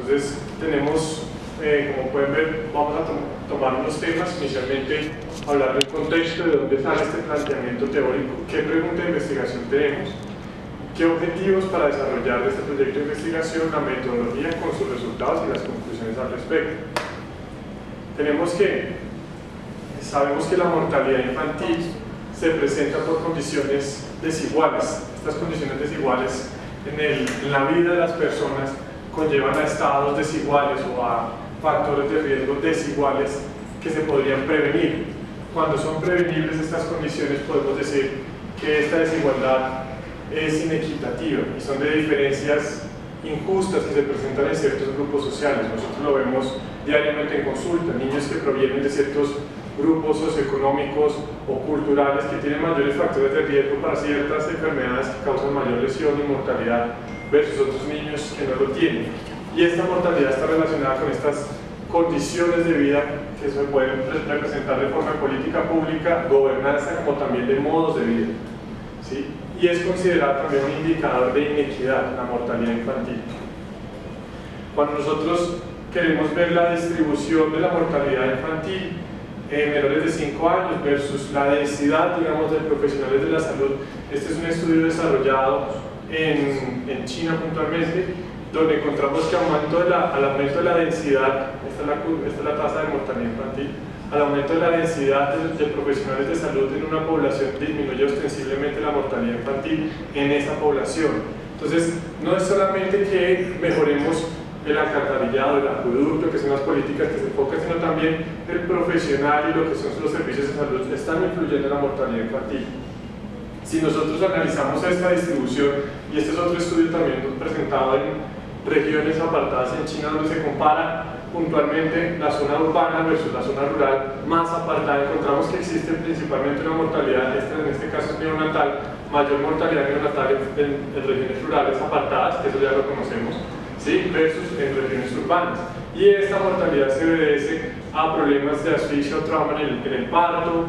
Entonces tenemos, como pueden ver, vamos a tomar unos temas. Inicialmente hablar del contexto, de dónde sale este planteamiento teórico, qué pregunta de investigación tenemos, qué objetivos para desarrollar este proyecto de investigación, la metodología con sus resultados y las conclusiones al respecto. Sabemos que la mortalidad infantil se presenta por condiciones desiguales. Estas condiciones desiguales en la vida de las personas conllevan a estados desiguales o a factores de riesgo desiguales que se podrían prevenir. Cuando son prevenibles estas condiciones, podemos decir que esta desigualdad es inequitativa y son de diferencias injustas que se presentan en ciertos grupos sociales. Nosotros lo vemos diariamente en consulta, niños que provienen de ciertos grupos socioeconómicos o culturales que tienen mayores factores de riesgo para ciertas enfermedades que causan mayor lesión y mortalidad versus otros niños que no lo tienen. Y esta mortalidad está relacionada con estas condiciones de vida que se pueden representar de forma política pública, gobernanza, como también de modos de vida, ¿sí? Y es considerada también un indicador de inequidad, la mortalidad infantil. Cuando nosotros queremos ver la distribución de la mortalidad infantil en menores de 5 años versus la densidad, digamos, de profesionales de la salud, este es un estudio desarrollado en China puntualmente, donde encontramos que al aumento de la densidad, esta es la tasa de mortalidad infantil, al aumento de la densidad de profesionales de salud en una población disminuye ostensiblemente la mortalidad infantil en esa población. Entonces, no es solamente que mejoremos el alcantarillado, el acueducto, que son las políticas que se enfocan, sino también el profesional y lo que son los servicios de salud están influyendo en la mortalidad infantil. Si nosotros analizamos esta distribución, y este es otro estudio también presentado en regiones apartadas en China, donde se compara puntualmente la zona urbana versus la zona rural más apartada, encontramos que existe principalmente una mortalidad, en este caso es neonatal, mayor mortalidad neonatal en regiones rurales apartadas, que eso ya lo conocemos, ¿sí? Versus en regiones urbanas. Y esta mortalidad se obedece a problemas de asfixia o trauma en el parto,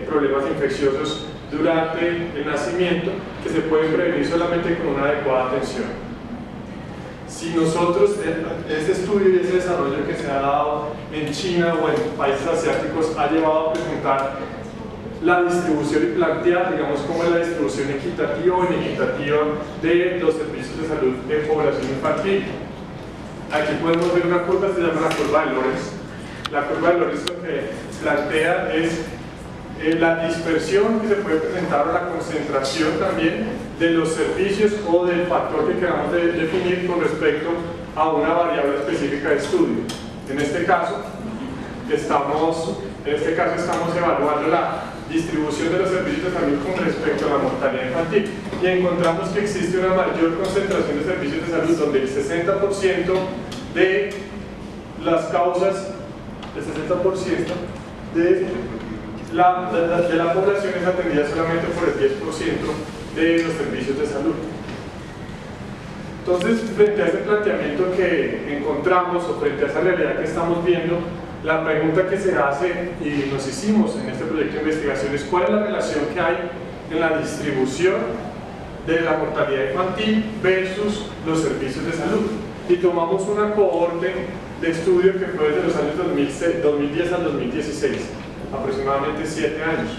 problemas infecciosos durante el nacimiento, que se pueden prevenir solamente con una adecuada atención. Si nosotros, este estudio y ese desarrollo que se ha dado en China o en países asiáticos ha llevado a presentar la distribución y plantear, digamos, cómo es la distribución equitativa o inequitativa de los servicios de salud en población infantil. Aquí podemos ver una curva, se llama la curva de Lorenz. La curva de Lorenz lo que plantea es la dispersión que se puede presentar o la concentración también de los servicios o del factor que queramos definir con respecto a una variable específica de estudio. En este caso estamos evaluando la distribución de los servicios de salud con respecto a la mortalidad infantil y encontramos que existe una mayor concentración de servicios de salud donde el 60% de las causas, el 60% de la población es atendida solamente por el 10% de los servicios de salud. Entonces, frente a ese planteamiento que encontramos o frente a esa realidad que estamos viendo, la pregunta que se hace y nos hicimos en este proyecto de investigación es cuál es la relación que hay en la distribución de la mortalidad infantil versus los servicios de salud. Y tomamos una cohorte de estudio que fue desde los años 2010 al 2016, aproximadamente 7 años.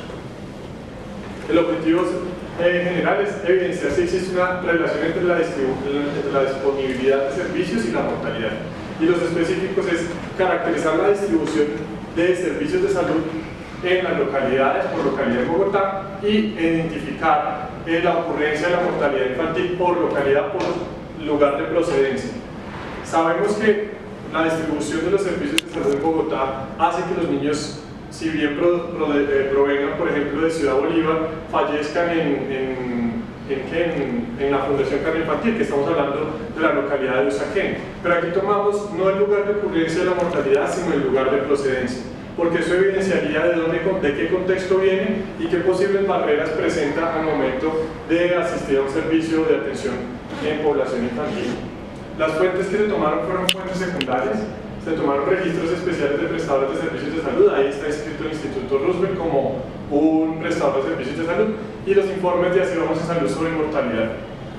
El objetivo general es evidenciar si existe una relación entre la disponibilidad de servicios y la mortalidad. Y los específicos es caracterizar la distribución de servicios de salud en las localidades, por localidad de Bogotá, y identificar la ocurrencia de la mortalidad infantil por localidad, por lugar de procedencia. Sabemos que la distribución de los servicios de salud en Bogotá hace que los niños, si bien provengan, por ejemplo, de Ciudad Bolívar, fallezcan en la Fundación Cardio Infantil, que estamos hablando de la localidad de Usaquén. Pero aquí tomamos no el lugar de ocurrencia de la mortalidad, sino el lugar de procedencia, porque eso evidenciaría de qué contexto viene y qué posibles barreras presenta al momento de asistir a un servicio de atención en población infantil. Las fuentes que se tomaron fueron fuentes secundarias. Se tomaron registros especiales de prestadores de servicios de salud, ahí está inscrito el Instituto Roosevelt como un prestador de servicios de salud, y los informes de Así Vamos a Salud sobre mortalidad.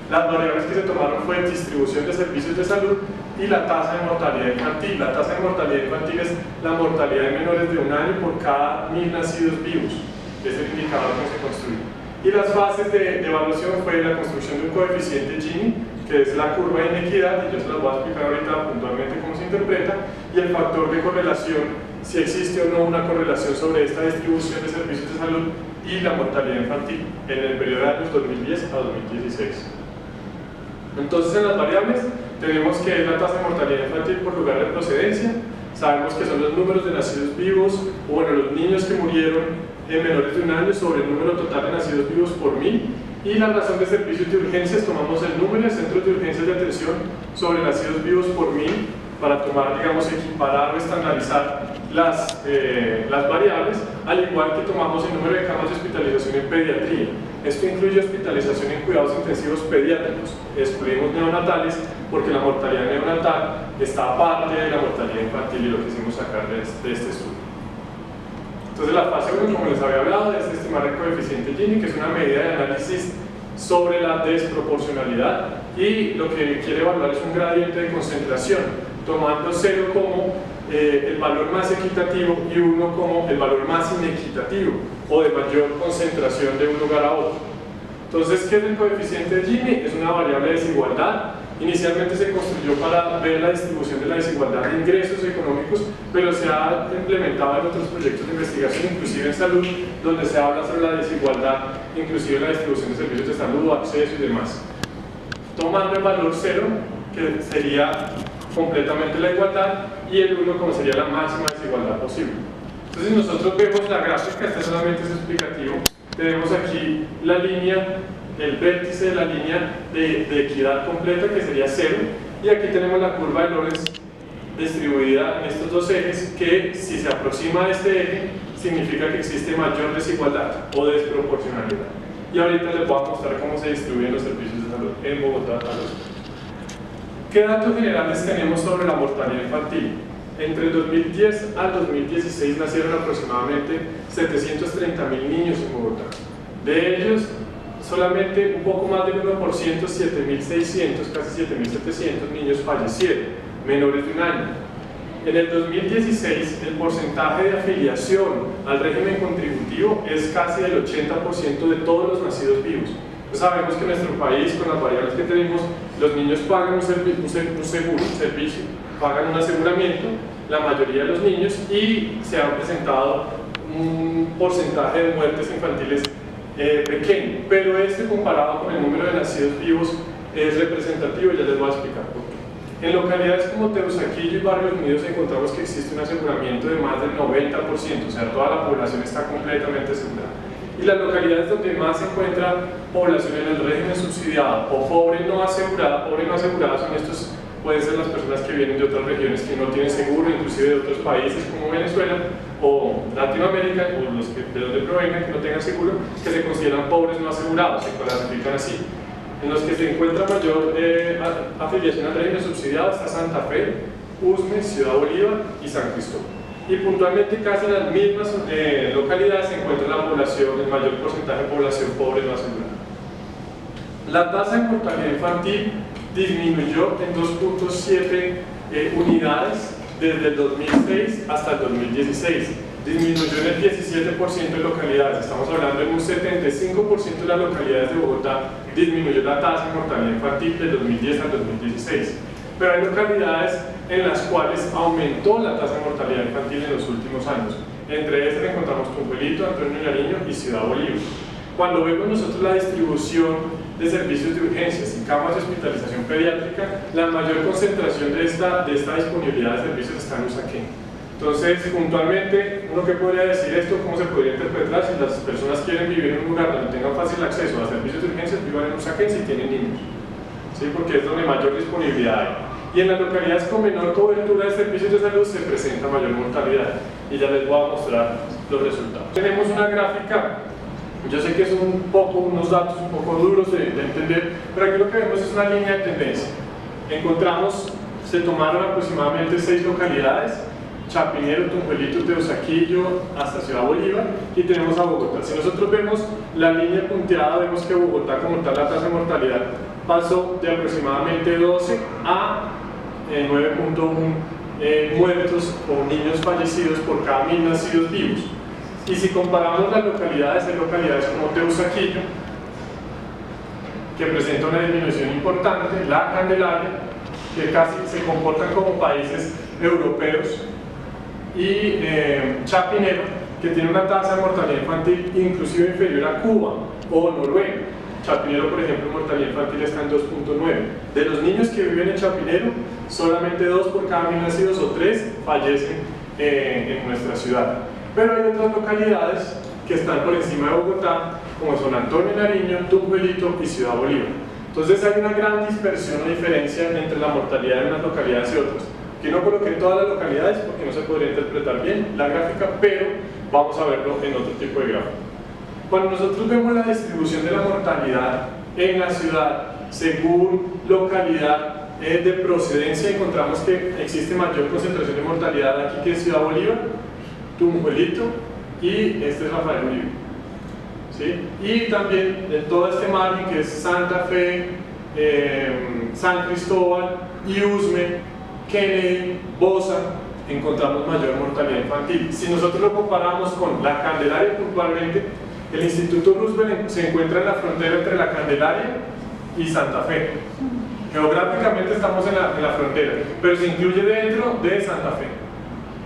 Las variables que se tomaron fue distribución de servicios de salud y la tasa de mortalidad infantil. La tasa de mortalidad infantil es la mortalidad de menores de 1 año por cada 1000 nacidos vivos, que es el indicador que se construye. Y las fases de evaluación fue la construcción de un coeficiente Gini, que es la curva de inequidad, y yo se las voy a explicar ahorita puntualmente cómo se interpreta, y el factor de correlación, si existe o no una correlación sobre esta distribución de servicios de salud y la mortalidad infantil en el periodo de años 2010 a 2016. Entonces, en las variables tenemos que es la tasa de mortalidad infantil por lugar de procedencia, sabemos que son los números de nacidos vivos, o bueno, los niños que murieron en menores de 1 año sobre el número total de nacidos vivos por 1000, y la razón de servicios de urgencias, tomamos el número de centros de urgencias de atención sobre nacidos vivos por 1000 para tomar, digamos, equiparar o estandarizar las variables, al igual que tomamos el número de camas de hospitalización en pediatría. Esto incluye hospitalización en cuidados intensivos pediátricos, excluimos neonatales porque la mortalidad neonatal está aparte de la mortalidad infantil y lo quisimos sacar de este estudio. Entonces la fase 1, como les había hablado, es estimar el coeficiente Gini, que es una medida de análisis sobre la desproporcionalidad, y lo que quiere evaluar es un gradiente de concentración, tomando 0 como el valor más equitativo y 1 como el valor más inequitativo o de mayor concentración de un lugar a otro. Entonces, ¿qué es el coeficiente Gini? Es una variable de desigualdad. Inicialmente se construyó para ver la distribución de la desigualdad de ingresos económicos, pero se ha implementado en otros proyectos de investigación, inclusive en salud, donde se habla sobre la desigualdad, inclusive en la distribución de servicios de salud, acceso y demás. Tomando el valor 0, que sería completamente la igualdad, y el 1 como sería la máxima desigualdad posible. Entonces, nosotros vemos la gráfica, este solamente es explicativo. Tenemos aquí la línea, el vértice de la línea de equidad completa, que sería 0, y aquí tenemos la curva de Lorenz distribuida en estos dos ejes, que si se aproxima a este eje significa que existe mayor desigualdad o desproporcionalidad. Y ahorita les voy a mostrar cómo se distribuyen los servicios de salud en Bogotá. ¿Qué datos generales tenemos sobre la mortalidad infantil? Entre el 2010 al 2016 nacieron aproximadamente 730.000 niños en Bogotá. De ellos, solamente un poco más del 1%, 7.600, casi 7.700 niños fallecieron, menores de 1 año. En el 2016, el porcentaje de afiliación al régimen contributivo es casi del 80% de todos los nacidos vivos. Pues sabemos que en nuestro país, con las variables que tenemos, los niños pagan un servicio, pagan un aseguramiento, la mayoría de los niños, y se ha presentado un porcentaje de muertes infantiles pequeño, pero este comparado con el número de nacidos vivos es representativo, y ya les voy a explicar por qué. En localidades como Teusaquillo y Barrios Unidos encontramos que existe un aseguramiento de más del 90%, o sea, toda la población está completamente asegurada. Y las localidades donde más se encuentra población en el régimen subsidiado o pobre no asegurada son estos, pueden ser las personas que vienen de otras regiones que no tienen seguro, inclusive de otros países como Venezuela o Latinoamérica, o los que de donde provengan que no tengan seguro, que se consideran pobres no asegurados, se clasifican así. En los que se encuentra mayor afiliación al régimen subsidiado está Santa Fe, Usme, Ciudad Bolívar y San Cristóbal. Y puntualmente casi en las mismas localidades se encuentra la población, el mayor porcentaje de población pobre no asegurada. La tasa de mortalidad infantil disminuyó en 2.7 unidades desde el 2006 hasta el 2016. Disminuyó en el 17% de localidades, estamos hablando de un 75% de las localidades de Bogotá disminuyó la tasa de mortalidad infantil del 2010 al 2016. Pero hay localidades en las cuales aumentó la tasa de mortalidad infantil en los últimos años. Entre estas encontramos Tumbuelito, Antonio Nariño y Ciudad Bolívar. Cuando vemos nosotros la distribución de servicios de urgencias y camas de hospitalización pediátrica, la mayor concentración de esta disponibilidad de servicios está en Usaquén. Entonces, puntualmente, uno que podría decir esto, cómo se podría interpretar si las personas quieren vivir en un lugar donde tengan fácil acceso a servicios de urgencias, vivan en Usaquén si tienen niños, ¿sí? Porque es donde mayor disponibilidad hay. Y en las localidades con menor cobertura de servicios de salud se presenta mayor mortalidad, y ya les voy a mostrar los resultados. Tenemos una gráfica, yo sé que es unos datos un poco duros de entender, pero aquí lo que vemos es una línea de tendencia. Encontramos, se tomaron aproximadamente 6 localidades, Chapinero, Tunjuelito, Teusaquillo, hasta Ciudad Bolívar, y tenemos a Bogotá. Si nosotros vemos la línea punteada, vemos que Bogotá, como tal, la tasa de mortalidad pasó de aproximadamente 12 a 9.1 muertos o niños fallecidos por cada 1000 nacidos vivos. Y si comparamos las localidades, hay localidades como Teusaquillo, que presenta una disminución importante, La Candelaria, que casi se comportan como países europeos, y Chapinero, que tiene una tasa de mortalidad infantil inclusive inferior a Cuba o Noruega. Chapinero, por ejemplo, mortalidad infantil está en 2.9. De los niños que viven en Chapinero, solamente 2 por cada 1000 nacidos o 3 fallecen en nuestra ciudad. Pero hay otras localidades que están por encima de Bogotá, como son Antonio Nariño, Tunjuelito y Ciudad Bolívar. Entonces hay una gran dispersión o diferencia entre la mortalidad de unas localidades y otras. Que no coloqué todas las localidades porque no se podría interpretar bien la gráfica, pero vamos a verlo en otro tipo de gráfico. Cuando nosotros vemos la distribución de la mortalidad en la ciudad según localidad de procedencia, encontramos que existe mayor concentración de mortalidad aquí que en Ciudad Bolívar, Tunjuelito, y este es Rafael Uribe. ¿Sí? Y también de todo este margen que es Santa Fe, San Cristóbal y Usme, Kennedy, Bosa, encontramos mayor mortalidad infantil. Si nosotros lo comparamos con La Candelaria puntualmente, el Instituto Roosevelt se encuentra en la frontera entre La Candelaria y Santa Fe. Geográficamente estamos en la frontera, pero se incluye dentro de Santa Fe,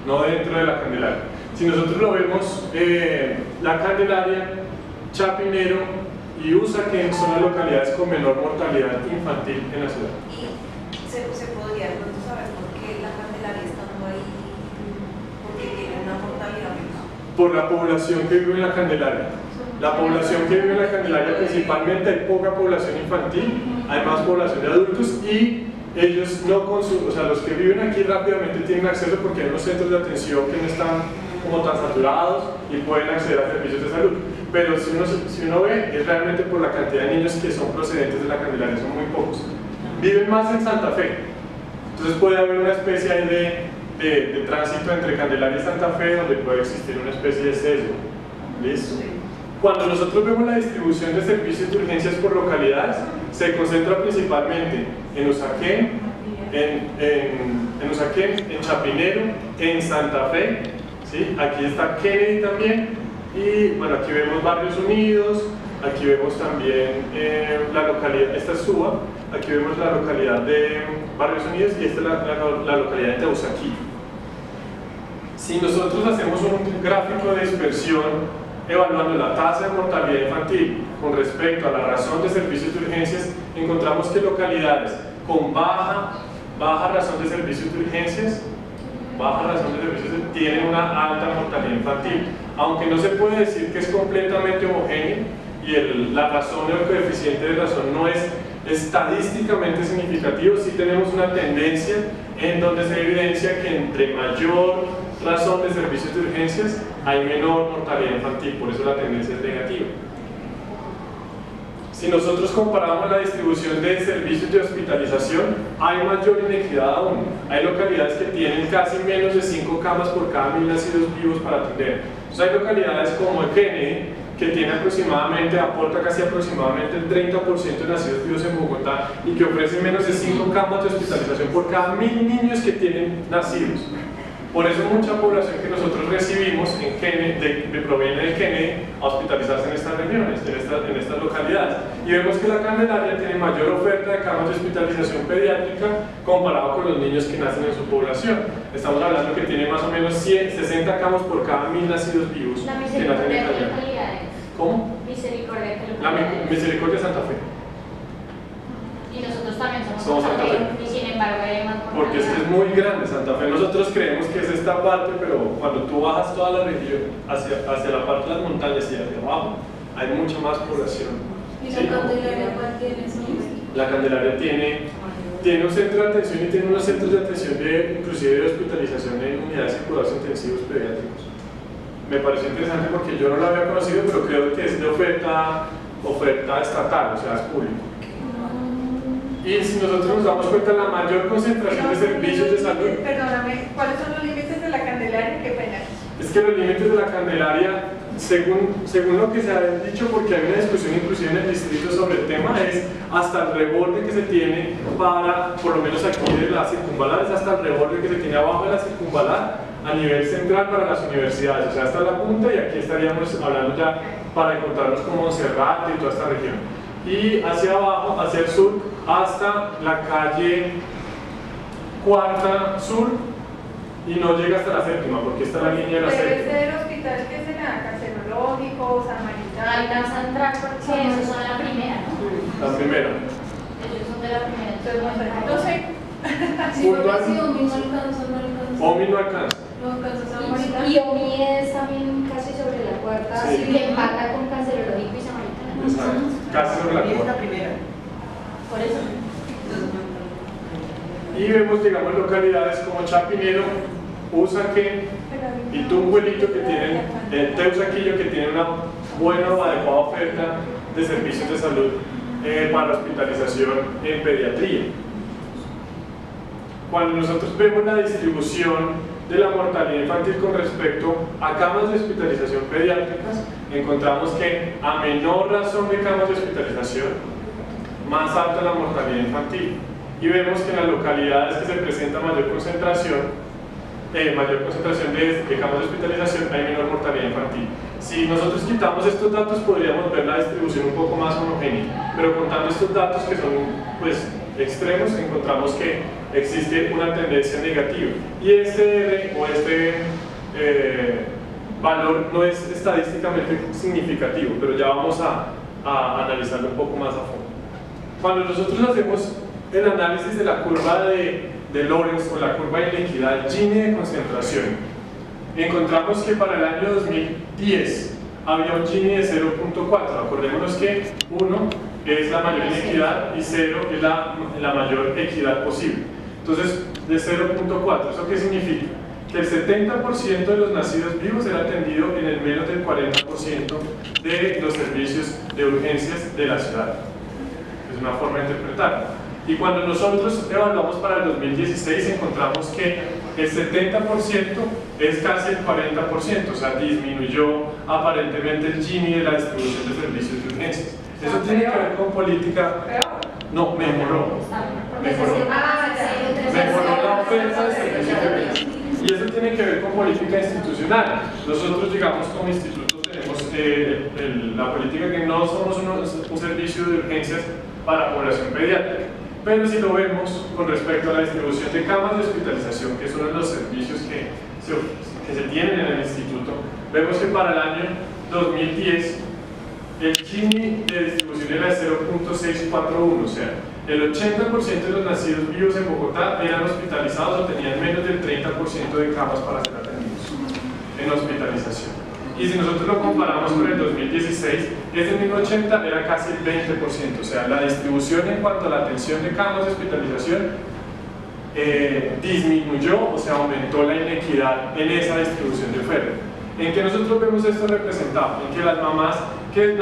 no dentro de La Candelaria. Si nosotros lo vemos, La Candelaria, Chapinero y Usaquén son las localidades con menor mortalidad infantil en la ciudad. ¿Y se podría saber por qué La Candelaria estando ahí? Porque tiene una mortalidad menor. Por la población que vive en La Candelaria. La población que vive en La Candelaria, principalmente hay poca población infantil, hay más población de adultos, y ellos no consumen, o sea, los que viven aquí rápidamente tienen acceso porque hay unos centros de atención que no están como tan saturados y pueden acceder a servicios de salud. Pero si uno ve, es realmente por la cantidad de niños que son procedentes de La Candelaria, son muy pocos. Viven más en Santa Fe, entonces puede haber una especie ahí de tránsito entre Candelaria y Santa Fe, donde puede existir una especie de sesgo. ¿Listo? Cuando nosotros vemos la distribución de servicios de urgencias por localidades, se concentra principalmente en Usaquén, en Chapinero, en Santa Fe, ¿sí? Aquí está Kennedy también, y bueno, aquí vemos Barrios Unidos, aquí vemos también la localidad, esta es Suba, aquí vemos la localidad de Barrios Unidos y esta es la localidad de Teusaquillo. Si nosotros hacemos un gráfico de dispersión evaluando la tasa de mortalidad infantil con respecto a la razón de servicios de urgencias, encontramos que localidades con baja razón de servicios de urgencias tienen una alta mortalidad infantil, aunque no se puede decir que es completamente homogéneo y la razón o el coeficiente de razón no es estadísticamente significativo. Sí tenemos una tendencia en donde se evidencia que entre mayor razón de servicios de urgencias hay menor mortalidad infantil, por eso la tendencia es negativa. Si nosotros comparamos la distribución de servicios de hospitalización, hay mayor inequidad aún. Hay localidades que tienen casi menos de 5 camas por cada 1000 nacidos vivos para atender. Entonces hay localidades como Kennedy, que tiene aporta casi aproximadamente el 30% de nacidos vivos en Bogotá y que ofrece menos de 5 camas de hospitalización por cada 1000 niños que tienen nacidos. Por eso mucha población que nosotros recibimos en Kennedy, proviene de Kennedy a hospitalizarse en estas regiones, en estas localidades. Y vemos que La Candelaria tiene mayor oferta de camas de hospitalización pediátrica comparado con los niños que nacen en su población. Estamos hablando que tiene más o menos 60 camas por cada 1000 nacidos vivos que nacen en Candelaria. ¿Cómo? Misericordia. La Misericordia Santa Fe. Y nosotros también somos Santa Fe, y sin embargo hay más mortalidad. Porque es muy grande Santa Fe. Nosotros creemos que es esta parte, pero cuando tú bajas toda la región hacia la parte de las montañas y hacia abajo, hay mucha más población. ¿Y la Candelaria cuál tiene? La Candelaria tiene un centro de atención y tiene unos centros de atención inclusive de hospitalización en unidades de cuidados intensivos pediátricos. Me pareció interesante porque yo no lo había conocido, pero creo que es de oferta estatal, o sea, es público. Y si nosotros nos damos cuenta, la mayor concentración de servicios de salud. Perdóname, ¿cuáles son los límites de La Candelaria? que los límites de la Candelaria, según lo que se ha dicho, porque hay una discusión inclusive en el distrito sobre el tema, es hasta el reborde que se tiene para, por lo menos aquí de la circunvalar, es hasta el reborde que se tiene abajo de la circunvalar a nivel central para las universidades, o sea, hasta la punta, y aquí estaríamos hablando ya para encontrarnos como Monserrate y toda esta región. Y hacia abajo, hacia el sur, hasta la calle Cuarta Sur, y no llega hasta la séptima, porque esta es la línea de la Pero séptima. ese del hospital que se le da carcinológico, samaritano. Alcanza a entrar porque esos son la primera, ¿no? La primera. Ellos son de la primera. Entonces, no sé. Sí, porque si Omi no alcanza, no alcanza. Omi no alcanza. No alcanza Samaritano. Y Omi es también casi sobre la cuarta, Sí. que empata con Cancelológico y Samaritano. Exacto. Casi sobre la Y es la cuarta. primera. Por eso. Y vemos, digamos, localidades como Chapinero, Usaquén y Tunguelito, que tienen, Teusaquillo, que tienen una buena o adecuada oferta de servicios de salud para la hospitalización en pediatría. Cuando nosotros vemos la distribución de la mortalidad infantil con respecto a camas de hospitalización pediátricas, encontramos que a menor razón de camas de hospitalización, más alta la mortalidad infantil. Y vemos que en las localidades que se presenta mayor concentración de camas de hospitalización hay menor mortalidad infantil. Si nosotros quitamos estos datos podríamos ver la distribución un poco más homogénea, pero contando estos datos que son pues extremos, encontramos que existe una tendencia negativa y este R o este valor no es estadísticamente significativo, pero ya vamos a analizarlo un poco más a fondo. Cuando nosotros hacemos el análisis de la curva de Lorenz o la curva de inequidad Gini de concentración, encontramos que para el año 2010 había un Gini de 0.4. Acordémonos que 1 es la mayor inequidad y 0 es la mayor equidad posible. Entonces, de 0.4, ¿eso qué significa? Que el 70% de los nacidos vivos era atendido en el menos del 40% de los servicios de urgencias de la ciudad. Es una forma de interpretarlo. Y cuando nosotros evaluamos para el 2016 encontramos que el 70% es casi el 40%, o sea, disminuyó aparentemente el Gini de la distribución de servicios de urgencias. Eso tiene que ver con política. No, mejoró. Mejoró la oferta de servicios de urgencias. Y eso tiene que ver con política institucional. Nosotros, digamos, como instituto tenemos la política que no somos un servicio de urgencias para población pediátrica. Pero si lo vemos con respecto a la distribución de camas de hospitalización, que son los servicios que se tienen en el instituto, vemos que para el año 2010 el Gini de distribución era de 0.641, o sea, el 80% de los nacidos vivos en Bogotá eran hospitalizados o tenían menos del 30% de camas para ser atendidos en hospitalización. Y si nosotros lo comparamos con el 2016, ese mismo 80 era casi el 20%, o sea, la distribución en cuanto a la atención de camas de hospitalización disminuyó, o sea, aumentó la inequidad en esa distribución de oferta. ¿En que nosotros vemos esto representado? En que las mamás que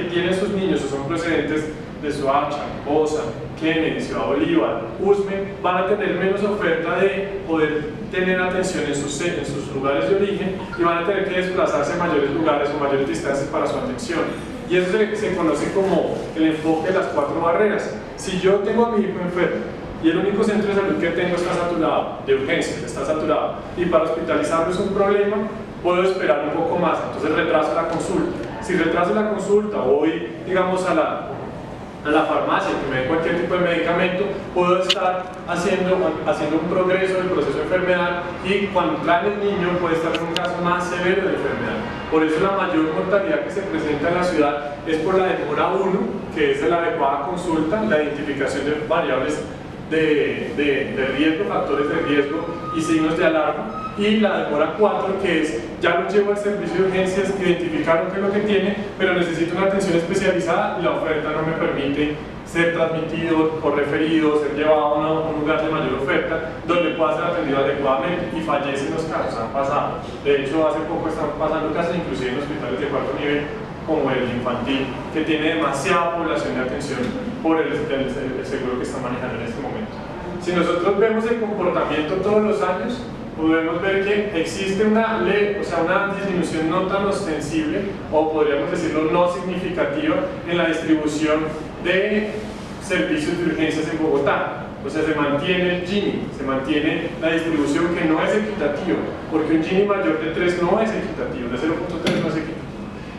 tienen sus niños o son procedentes de Soacha, Bosa, Kennedy, Ciudad Bolívar, Usme, van a tener menos oferta de poder tener atención en sus lugares de origen y van a tener que desplazarse a mayores lugares o mayores distancias para su atención. Y eso se conoce como el enfoque de las 4 barreras. Si yo tengo a mi hijo enfermo y el único centro de salud que tengo está saturado, de urgencias está saturado, y para hospitalizarlo es un problema, puedo esperar un poco más, entonces retraso la consulta. Si retraso la consulta o voy, digamos, a la farmacia que me dé cualquier tipo de medicamento, puedo estar haciendo un progreso del proceso de enfermedad y cuando trae el niño puede estar en un caso más severo de enfermedad. Por eso la mayor mortalidad que se presenta en la ciudad es por la demora 1, que es de la adecuada consulta, la identificación de variables de riesgo, factores de riesgo y signos de alarma, y la demora 4, que es ya lo llevo al servicio de urgencias, identificaron qué es lo que tiene, pero necesito una atención especializada y la oferta no me permite ser transmitido o referido, ser llevado a un lugar de mayor oferta donde pueda ser atendido adecuadamente, y fallecen los casos, han pasado. De hecho, hace poco están pasando casos inclusive en hospitales de 4 nivel como el infantil, que tiene demasiada población de atención por el seguro que está manejando en este momento. Si nosotros vemos el comportamiento todos los años, podemos ver que existe una disminución no tan ostensible, o podríamos decirlo no significativa, en la distribución de servicios de urgencias en Bogotá. O sea, se mantiene el Gini, se mantiene la distribución, que no es equitativa, porque un Gini mayor de 3 no es equitativo, de 0.3 no es equitativo.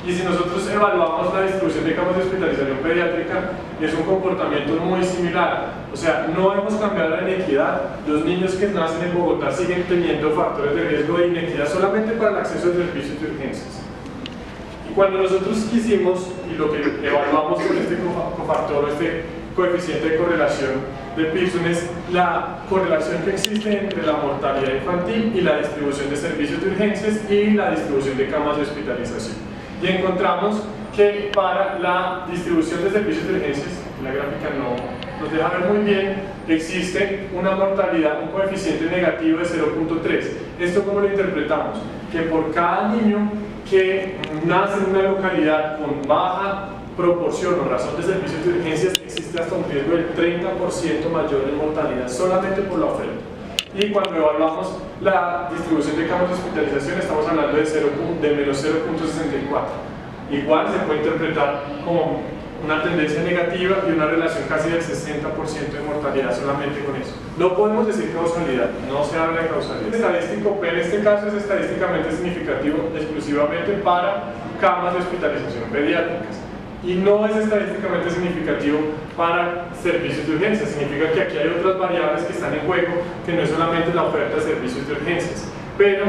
Y si nosotros evaluamos la distribución de camas de hospitalización pediátrica, es un comportamiento muy similar. O sea, no hemos cambiado la inequidad. Los niños que nacen en Bogotá siguen teniendo factores de riesgo de inequidad solamente para el acceso a servicios de urgencias. Y cuando nosotros quisimos, y lo que evaluamos con este cofactor, este coeficiente de correlación de Pearson, es la correlación que existe entre la mortalidad infantil y la distribución de servicios de urgencias y la distribución de camas de hospitalización. Y encontramos que para la distribución de servicios de urgencias, la gráfica no nos deja ver muy bien, existe una mortalidad, un coeficiente negativo de 0.3. ¿Esto cómo lo interpretamos? Que por cada niño que nace en una localidad con baja proporción o razón de servicios de urgencias, existe hasta un riesgo del 30% mayor de mortalidad solamente por la oferta. Y cuando evaluamos la distribución de camas de hospitalización, estamos hablando de menos 0.64. Igual se puede interpretar como una tendencia negativa y una relación casi del 60% de mortalidad solamente con eso. No podemos decir causalidad, no se habla de causalidad. Estadístico P en este caso es estadísticamente significativo exclusivamente para camas de hospitalización pediátricas. Y no es estadísticamente significativo para servicios de urgencias. Significa que aquí hay otras variables que están en juego, que no es solamente la oferta de servicios de urgencias. Pero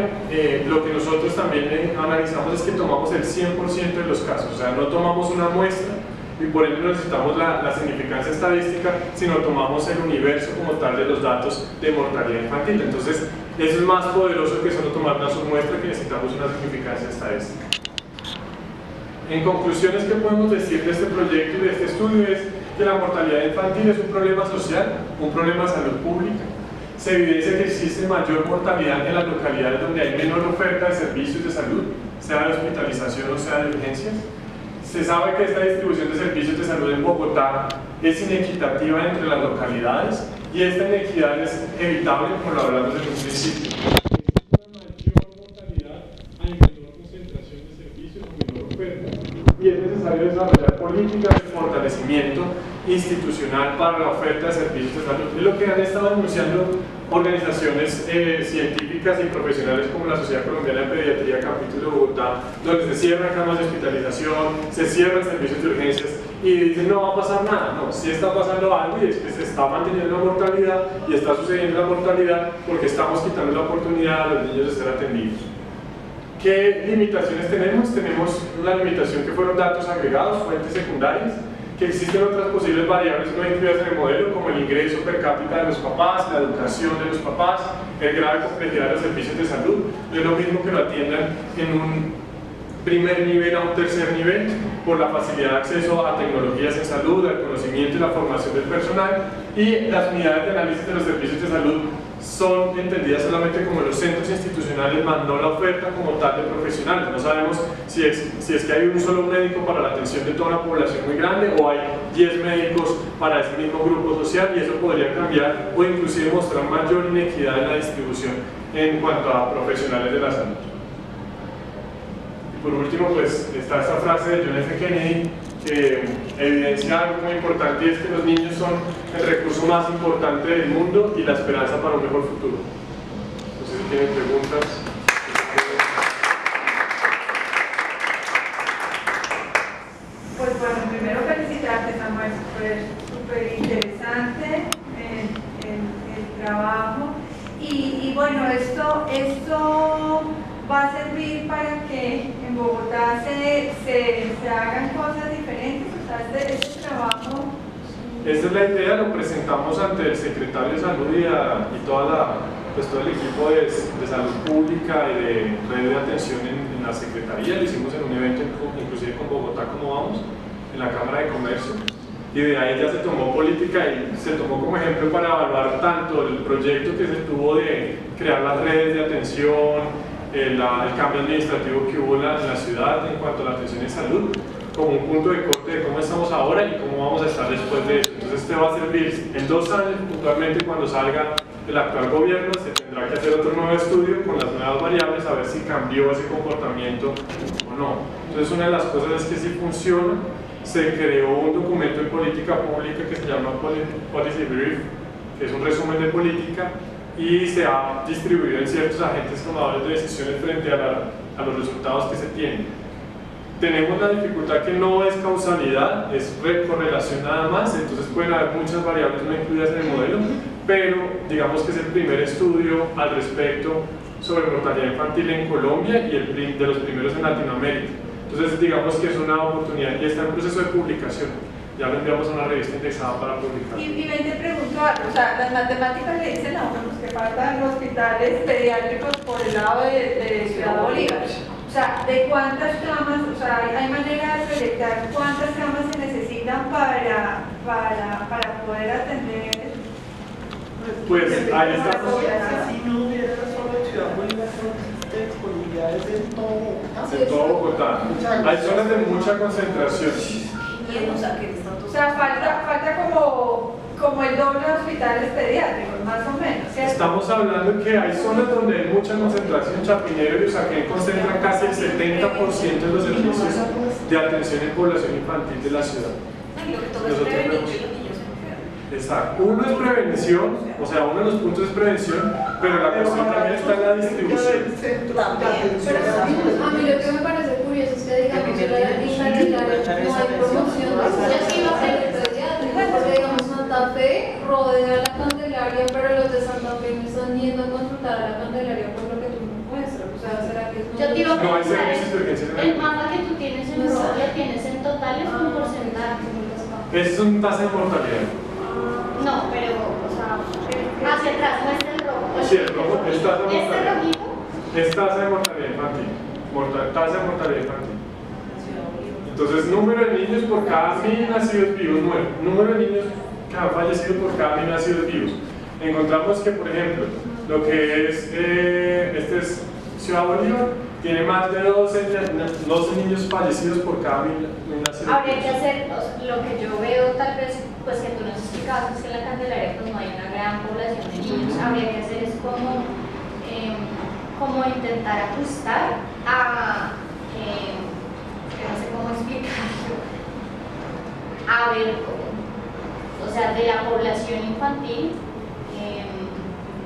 lo que nosotros también analizamos es que tomamos el 100% de los casos. O sea, no tomamos una muestra y por ello no necesitamos la significancia estadística, sino tomamos el universo como tal de los datos de mortalidad infantil. Entonces, eso es más poderoso que solo tomar una submuestra, que necesitamos una significancia estadística. En conclusiones, ¿qué podemos decir de este proyecto y de este estudio? Es que la mortalidad infantil es un problema social, un problema de salud pública. Se evidencia que existe mayor mortalidad en las localidades donde hay menor oferta de servicios de salud, sea de hospitalización o sea de urgencias. Se sabe que esta distribución de servicios de salud en Bogotá es inequitativa entre las localidades, y esta inequidad es evitable, como lo hablamos desde un principio. Y es necesario desarrollar políticas de fortalecimiento institucional para la oferta de servicios de salud. Es lo que han estado denunciando organizaciones científicas y profesionales como la Sociedad Colombiana de Pediatría Capítulo de Bogotá, donde se cierran camas de hospitalización, se cierran servicios de urgencias y dicen no va a pasar nada. No, sí está pasando algo, y es que se está manteniendo la mortalidad y está sucediendo la mortalidad porque estamos quitando la oportunidad a los niños de ser atendidos. ¿Qué limitaciones tenemos? Tenemos una limitación que fueron datos agregados, fuentes secundarias, que existen otras posibles variables no incluidas en el modelo, como el ingreso per cápita de los papás, la educación de los papás, el grado de complejidad de los servicios de salud. No es lo mismo que lo atiendan en un primer nivel a un tercer nivel, por la facilidad de acceso a tecnologías en salud, al conocimiento y la formación del personal, y las unidades de análisis de los servicios de salud son entendidas solamente como los centros institucionales, más no la oferta como tal de profesionales. No sabemos si es que hay un solo médico para la atención de toda una población muy grande, o hay 10 médicos para ese mismo grupo social, y eso podría cambiar o inclusive mostrar mayor inequidad en la distribución en cuanto a profesionales de la salud. Y por último, pues está esta frase de John F. Kennedy que evidencia algo muy importante, y es que los niños son el recurso más importante del mundo y la esperanza para un mejor futuro. No sé si tienen preguntas. Pues bueno, primero felicitarte, Samuel, súper interesante el trabajo, y bueno, esto va a servir para que en Bogotá se hagan cosas diferentes. O sea, este trabajo. Esta es la idea, lo presentamos ante el secretario de Salud y todo el equipo de salud pública y de red de atención en la Secretaría. Lo hicimos en un evento inclusive con Bogotá Como Vamos, en la Cámara de Comercio, y de ahí ya se tomó política y se tomó como ejemplo para evaluar tanto el proyecto que se tuvo de crear las redes de atención, el cambio administrativo que hubo en la ciudad en cuanto a la atención en salud, como un punto de corte de cómo estamos ahora y cómo vamos a estar después de eso. Entonces este va a servir en 2 años, puntualmente cuando salga el actual gobierno se tendrá que hacer otro nuevo estudio con las nuevas variables a ver si cambió ese comportamiento o no. Entonces una de las cosas es que si funciona, se creó un documento de política pública que se llama Policy Brief, que es un resumen de política, y se ha distribuido en ciertos agentes tomadores de decisiones frente a los resultados que se tienen. Tenemos la dificultad que no es causalidad, es correlación nada más, entonces pueden haber muchas variables no incluidas en el modelo, pero digamos que es el primer estudio al respecto sobre mortalidad infantil en Colombia y el de los primeros en Latinoamérica. Entonces digamos que es una oportunidad y está en proceso de publicación. Ya lo enviamos a una revista indexada para publicar. Y ven, te pregunto algo, o sea, las matemáticas le dicen a uno que faltan hospitales pediátricos por el lado de Ciudad Bolívar. O sea, ¿de cuántas camas, o sea, hay manera de proyectar cuántas camas se necesitan para poder atender? Pues ahí está. Si no hubiera solo Ciudad Bolívar, son disponibilidades en todo Bogotá. En todo Bogotá. Hay zonas de mucha concentración. O sea, que están todos. O sea, falta como el doble de hospitales pediátricos, más o menos, ¿cierto? Estamos hablando que hay zonas donde hay mucha concentración. Chapinero y Usaquén concentran casi el 70% de los servicios de atención en población infantil de la ciudad. Y lo que toca es prevenir que los niños se enfermen. Exacto. Uno es prevención, o sea, uno de los puntos es prevención, pero la cuestión también está en la distribución. Pero a mí lo que me parece curioso es que digamos en la Candelaria no hay promoción de porque digamos Santa Fe rodea la Candelaria, pero los de Santa Fe no están yendo a consultar a la Candelaria por lo que tú me muestras. O sea, ¿será que Yo te iba a No hay preguntar, servicios de urgencia en el mapa que tú tienes en rojo, ¿lo tienes en totales o en porcentaje? Esa es una tasa de mortalidad. No, pero, o sea, hacia atrás, no es el rojo. Sí, el rojo es tasa de ¿Este mortalidad. rojito? Es tasa de mortalidad infantil. Tasa de mortalidad infantil. Entonces, número de niños por cada 1000 nacidos vivos nuevos. Número de niños que han fallecido por cada 1000 nacidos vivos. Encontramos que, por ejemplo, lo que es, este es Ciudad Bolívar, tiene más de 12 niños fallecidos por cada 1000 nacidos Habría que vivos. hacer, lo que yo veo tal vez, pues que tú nos explicabas, es que en la Candelaria pues no hay una gran población de niños. Habría que hacer es como intentar ajustar a, que no sé cómo explicarlo, a ver, o sea, de la población infantil,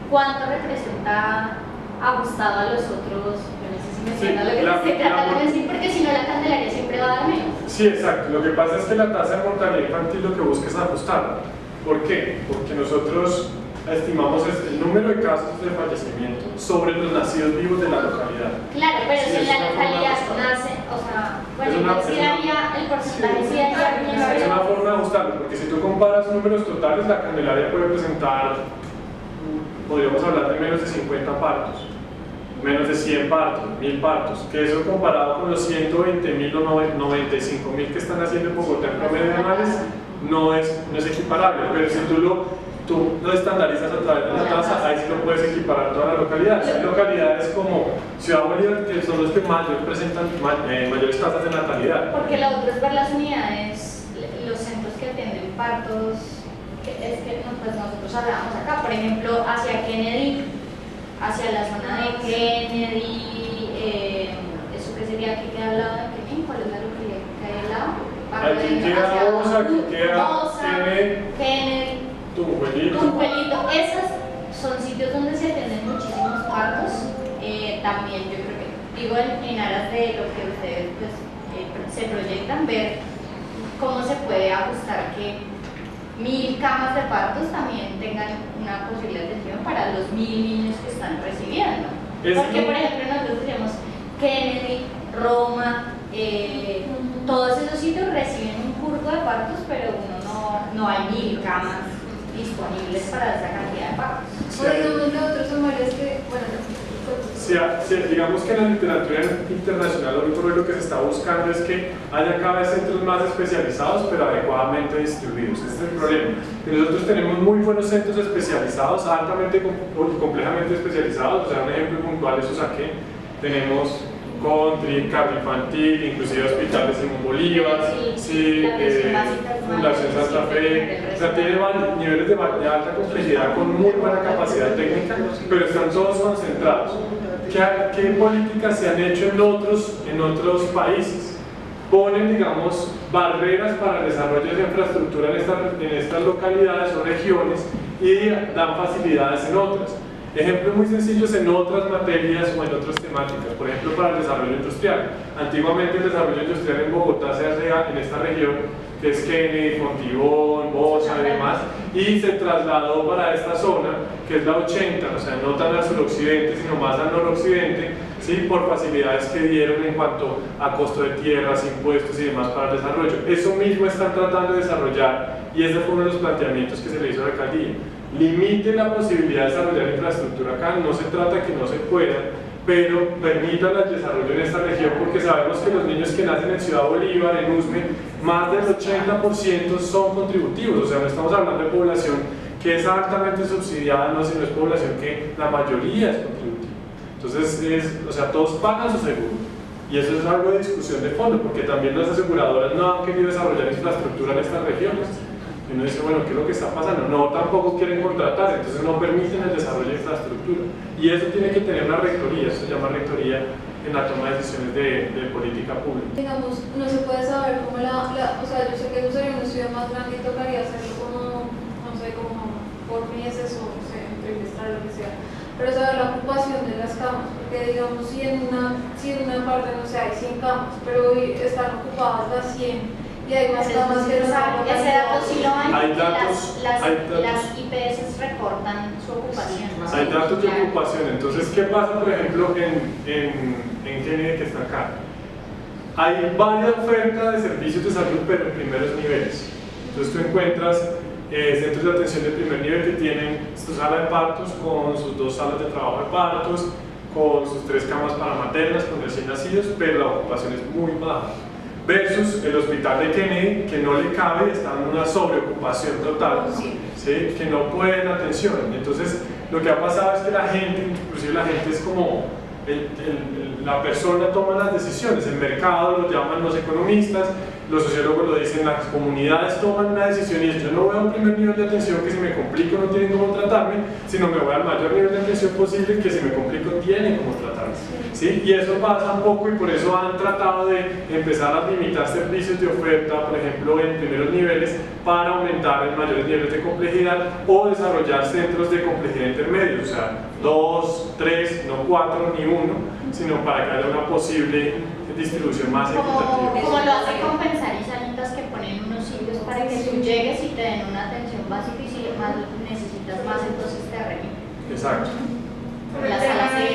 cuánto representa ajustado a los otros, yo no sé si me entiendo lo que se trata de decir, porque si no la Candelaria siempre va a dar menos. Sí, exacto. Lo que pasa es que la tasa de mortalidad infantil lo que busca es ajustarla. ¿Por qué? Porque nosotros estimamos el número de casos de fallecimiento sobre los nacidos vivos de la localidad. Claro, pero Sí, si es la una forma localidad de nace, o sea, bueno, Es una- sí es una- daría el porcentaje, sí daría Es una forma de ajustarlo, porque si tú comparas números totales, la Candelaria puede presentar, podríamos hablar de menos de 50 partos, menos de 100 partos, 1000 partos, que eso comparado con los 120.000 o 95.000 que están haciendo en Bogotá en promedio anuales, no es equiparable, pero si tú lo estandarizas a través de la tasa, ahí sí lo puedes equiparar a toda la localidad. Hay localidades como Ciudad Bolívar que son los que presentan mayores tasas de natalidad. Porque lo otro es ver las unidades, los centros que atienden partos, que es que pues nosotros hablábamos acá, por ejemplo, hacia Kennedy, hacia la zona de Kennedy, eso que sería aquí queda al lado de Kennedy, ¿cuál es la localidad que queda al lado? Aquí queda Osa, aquí queda Kennedy, Tunjuelito. Tunjuelito, esos son sitios donde se atienden muchísimos partos. También yo creo que, digo en aras de lo que ustedes pues, se proyectan, ver cómo se puede ajustar que 1000 camas de partos también tengan una posible atención para los 1000 niños que están recibiendo. Porque, por ejemplo, nosotros tenemos Kennedy, Roma, todos esos sitios reciben un curso de partos, pero no hay 1000 camas disponibles para esa cantidad de partos. O digamos los otros sumarios que, bueno, Digamos que en la literatura internacional hoy por hoy lo que se está buscando es que haya cada vez centros más especializados pero adecuadamente distribuidos. Ese es el problema. Y nosotros tenemos muy buenos centros especializados, altamente y complejamente especializados. O sea, un ejemplo puntual es Usaquén. Tenemos country, cardio infantil, inclusive hospitales Simón Bolívar, sí, Fundación Santa Fe, o sea, tiene niveles de alta complejidad con muy buena capacidad técnica, pero están todos concentrados. ¿Qué políticas se han hecho en otros países? Ponen, digamos, barreras para el desarrollo de infraestructura en estas localidades o regiones y dan facilidades en otras. Ejemplos muy sencillos en otras materias o en otras temáticas, por ejemplo para el desarrollo industrial. Antiguamente el desarrollo industrial en Bogotá se hacía en esta región, que es Kennedy, Fontibón, Bosa y demás, y se trasladó para esta zona, que es la 80, o sea, no tan al suroccidente, sino más al noroccidente, ¿sí? Por facilidades que dieron en cuanto a costo de tierras, impuestos y demás para el desarrollo. Eso mismo están tratando de desarrollar, y ese fue uno de los planteamientos que se le hizo a la alcaldía. Limiten la posibilidad de desarrollar infraestructura acá, no se trata que no se pueda, pero permitan el desarrollo en esta región, porque sabemos que los niños que nacen en Ciudad Bolívar, en Usme, más del 80% son contributivos, o sea, no estamos hablando de población que es altamente subsidiada, no, sino es población que la mayoría es contributiva. Entonces, o sea, todos pagan su seguro, y eso es algo de discusión de fondo, porque también las aseguradoras no han querido desarrollar infraestructura en estas regiones. Y uno dice, bueno, ¿qué es lo que está pasando? No, tampoco quieren contratar, entonces no permiten el desarrollo de infraestructura. Y eso tiene que tener una rectoría, eso se llama rectoría en la toma de decisiones de política pública. Digamos, no se puede saber cómo o sea, yo sé que eso sería una ciudad más grande y tocaría hacerlo como, no sé, como por meses o, no sé, trimestral, lo que sea. Pero saber la ocupación de las camas, porque digamos, si en una parte, no sé, hay 100 camas, pero hoy están ocupadas las 100, y hay más camas que no están ocupadas. Ese dato sí lo hay, Hay datos, las IPS reportan su ocupación. Hay datos de ocupación. Entonces, ¿qué pasa, por ejemplo, en Kennedy, que está acá? Hay varias ofertas de servicios de salud, pero en primeros niveles. Entonces tú encuentras centros de atención de primer nivel que tienen su sala de partos con sus 2 salas de trabajo de partos, con sus 3 camas para maternas, con recién nacidos, pero la ocupación es muy baja. Versus el hospital de Kennedy, que no le cabe, está en una sobreocupación total, ¿sí? Que no pueden atención. Entonces, lo que ha pasado es que la gente, inclusive la gente es como, la persona toma las decisiones, el mercado lo llaman los economistas, los sociólogos lo dicen, las comunidades toman una decisión y es: yo no voy a un primer nivel de atención que si me complico no tienen cómo tratarme, sino me voy al mayor nivel de atención posible que si me complico tienen cómo tratarme. ¿Sí? Y eso pasa un poco, y por eso han tratado de empezar a limitar servicios de oferta, por ejemplo en primeros niveles, para aumentar en mayores niveles de complejidad o desarrollar centros de complejidad intermedios, o sea, 2, 3, no 4 ni 1, sino para que haya una posible distribución más equitativa. Como lo hace Compensar y Sanitas, que ponen unos sitios para que tú llegues y te den una atención básica, y si más necesitas más, entonces te remiten. Exacto. Sobre el tema de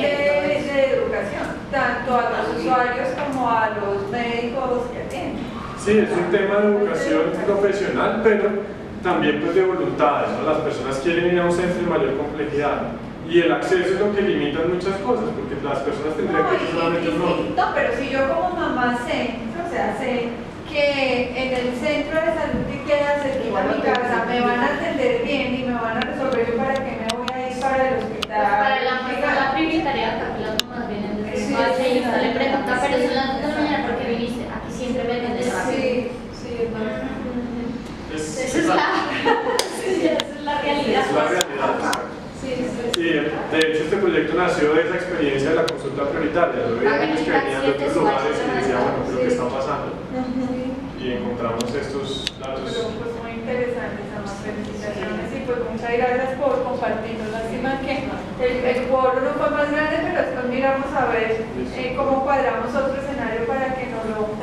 educación, tanto a los usuarios como a los médicos que atienden. Sí, es un tema de educación profesional, pero también pues de voluntades, ¿no? Las personas quieren ir a un centro de mayor complejidad, y el acceso es lo que limita muchas cososas, porque las personas tendrían que ir solamente no, pero si yo como mamá sé, o sea, sé que en el centro de salud que queda cerquita a mi casa me van a atender bien y me van a resolver, yo para qué me voy a ir para el hospital. Para la prioritaria, porque las mamás vienen desde su base y usted le pregunta, pero son las 2 de la mañana, ¿por qué viniste? Aquí siempre me atienden rápido. Sí, Esa es la realidad. Es la realidad. Sí, de hecho este proyecto nació de esa experiencia de la consulta prioritaria. Lo veíamos que venían de otros lugares y decían, bueno, ¿qué es lo que está pasando? Y encontramos estos datos. Pero pues muy interesantes, ambas felicitaciones, y pues muchas gracias por compartirnos. Lástima que el foro no fue más grande, pero después miramos a ver cómo cuadramos otro escenario para que nos lo